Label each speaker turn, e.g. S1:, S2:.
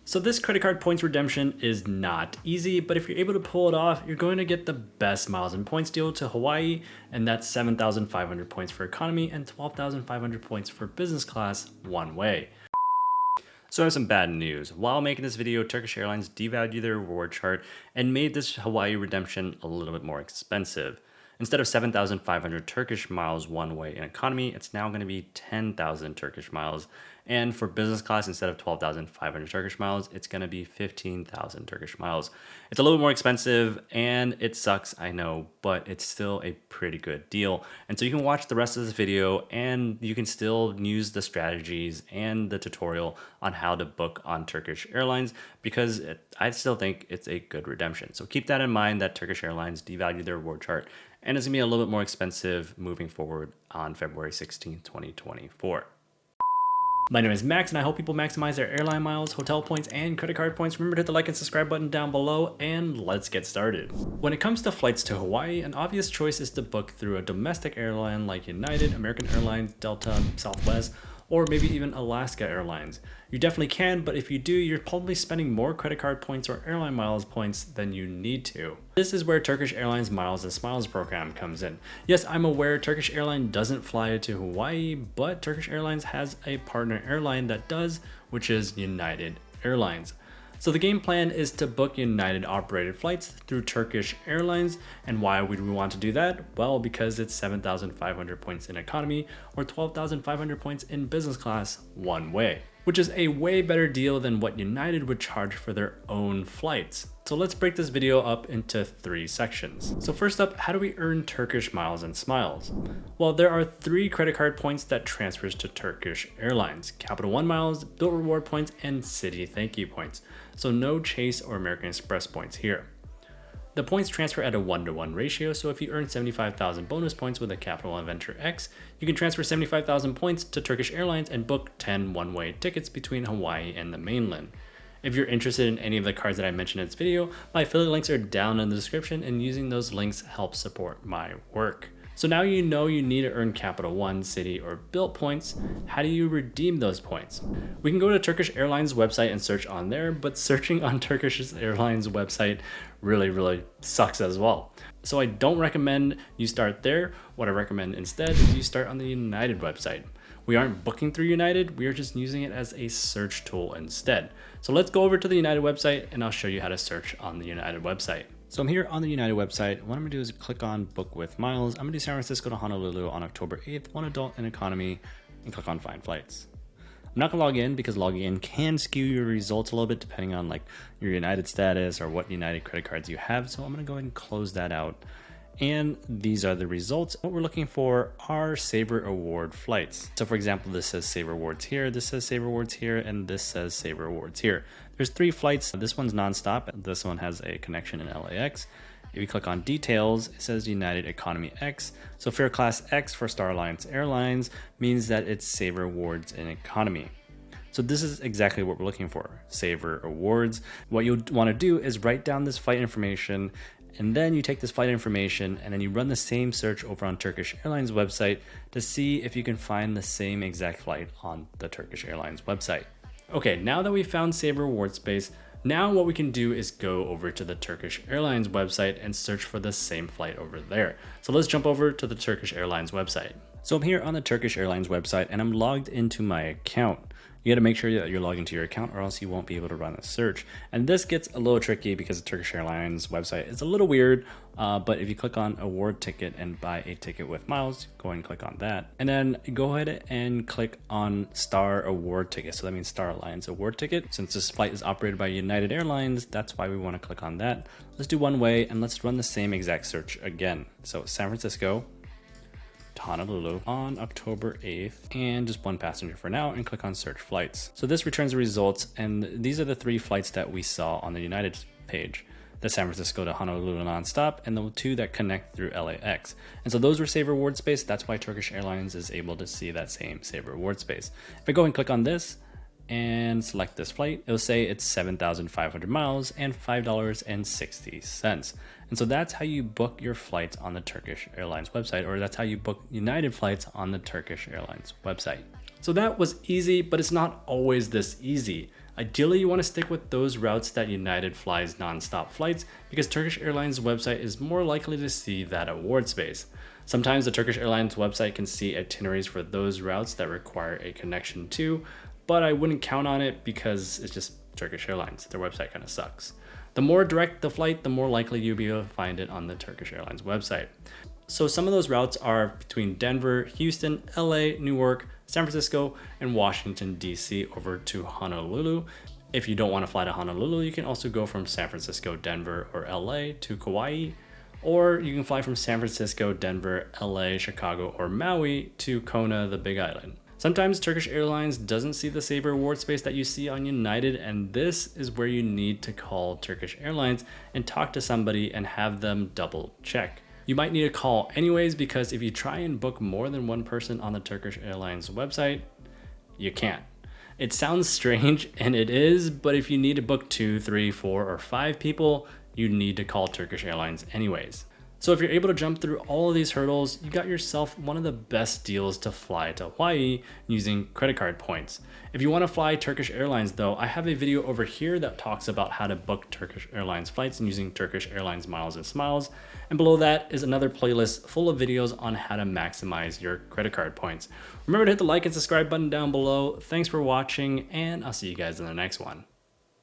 S1: So this credit card points redemption is not easy, but if you're able to pull it off, you're going to get the best miles and points deal to Hawaii, and that's 7,500 points for economy and 12,500 points for business class one way. So I have some bad news. While making this video, Turkish Airlines devalued their reward chart and made this Hawaii redemption a little bit more expensive. Instead of 7,500 Turkish miles one way in economy, it's now going to be 10,000 Turkish miles. And for business class, instead of 12,500 Turkish miles, it's going to be 15,000 Turkish miles. It's a little more expensive and it sucks, I know, but it's still a pretty good deal. And so you can watch the rest of this video and you can still use the strategies and the tutorial on how to book on Turkish Airlines because I still think it's a good redemption. So keep that in mind that Turkish Airlines devalued their reward chart and it's going to be a little bit more expensive moving forward on February 16, 2024. My name is Max and I help people maximize their airline miles, hotel points, and credit card points. Remember to hit the like and subscribe button down below and let's get started. When it comes to flights to Hawaii, an obvious choice is to book through a domestic airline like United, American Airlines, Delta, Southwest, or maybe even Alaska Airlines. You definitely can, but if you do, you're probably spending more credit card points or airline miles points than you need to. This is where Turkish Airlines Miles and Smiles program comes in. Yes, I'm aware Turkish Airlines doesn't fly to Hawaii, but Turkish Airlines has a partner airline that does, which is United Airlines. So the game plan is to book United operated flights through Turkish Airlines. And why would we want to do that? Well, because it's 7,500 points in economy or 12,500 points in business class one way, which is a way better deal than what United would charge for their own flights. So let's break this video up into 3 sections. So first up, how do we earn Turkish miles and smiles? Well, there are 3 credit card points that transfers to Turkish Airlines: Capital One miles, Bilt Reward points, and City Thank You points. So no Chase or American Express points here. The points transfer at a 1-to-1 ratio, so if you earn 75,000 bonus points with a Capital One Venture X, you can transfer 75,000 points to Turkish Airlines and book 10 one-way tickets between Hawaii and the mainland. If you're interested in any of the cards that I mentioned in this video, my affiliate links are down in the description and using those links helps support my work. So now you know you need to earn Capital One, City, or Bilt points. How do you redeem those points? We can go to Turkish Airlines website and search on there, but searching on Turkish Airlines website really sucks as well. So I don't recommend you start there. What I recommend instead is you start on the United website. We aren't booking through United, we are just using it as a search tool instead. So let's go over to the United website and I'll show you how to search on the United website. So I'm here on the United website. What I'm gonna do is click on Book with Miles. I'm gonna do San Francisco to Honolulu on October 8th, 1 adult and economy, and click on Find Flights. I'm not gonna log in because logging in can skew your results a little bit depending on like your United status or what United credit cards you have. So I'm gonna go ahead and close that out. And these are the results. What we're looking for are Saver Award flights. So for example, this says Saver Awards here, this says Saver Awards here, and this says Saver Awards here. There's 3 flights. This one's nonstop. This one has a connection in LAX. If you click on details, it says United Economy X. So Fare Class X for Star Alliance Airlines means that it's Saver Awards in economy. So this is exactly what we're looking for, Saver Awards. What you'll want to do is write down this flight information, and then you take this flight information and then you run the same search over on Turkish Airlines website to see if you can find the same exact flight on the Turkish Airlines website. Okay, now that we've found Saver Award space, now what we can do is go over to the Turkish Airlines website and search for the same flight over there. So let's jump over to the Turkish Airlines website. So I'm here on the Turkish Airlines website and I'm logged into my account. You got to make sure that you're logged into your account or else you won't be able to run a search. And this gets a little tricky because the Turkish Airlines website is a little weird, but if you click on award ticket and buy a ticket with miles, go ahead and click on that. And then go ahead and click on Star Award Ticket. So that means Star Alliance Award Ticket. Since this flight is operated by United Airlines, that's why we want to click on that. Let's do one way and let's run the same exact search again. So San Francisco to Honolulu on October 8th and just 1 passenger for now and click on search flights. So this returns the results and these are the 3 flights that we saw on the United page. The San Francisco to Honolulu nonstop and the 2 that connect through LAX. And so those were Saver Award space. That's why Turkish Airlines is able to see that same Saver Award space. If I go and click on this and select this flight, it'll say it's 7,500 miles and $5.60. And so that's how you book your flights on the Turkish Airlines website, or that's how you book United flights on the Turkish Airlines website. So that was easy, but it's not always this easy. Ideally, you want to stick with those routes that United flies non-stop flights because Turkish Airlines' website is more likely to see that award space. Sometimes the Turkish Airlines website can see itineraries for those routes that require a connection too, but I wouldn't count on it because it's just Turkish Airlines. Their website kind of sucks. The more direct the flight, the more likely you'll be able to find it on the Turkish Airlines website. So some of those routes are between Denver, Houston, LA, Newark, San Francisco, and Washington, DC over to Honolulu. If you don't want to fly to Honolulu, you can also go from San Francisco, Denver, or LA to Kauai, or you can fly from San Francisco, Denver, LA, Chicago, or Maui to Kona, the Big Island. Sometimes Turkish Airlines doesn't see the saver award space that you see on United, and this is where you need to call Turkish Airlines and talk to somebody and have them double check. You might need a call anyways, because if you try and book more than one person on the Turkish Airlines website, you can't. It sounds strange, and it is, but if you need to book 2, 3, 4, or 5 people, you need to call Turkish Airlines anyways. So if you're able to jump through all of these hurdles, you got yourself one of the best deals to fly to Hawaii using credit card points. If you want to fly Turkish Airlines though, I have a video over here that talks about how to book Turkish Airlines flights and using Turkish Airlines miles and smiles. And below that is another playlist full of videos on how to maximize your credit card points. Remember to hit the like and subscribe button down below. Thanks for watching, and I'll see you guys in the next one.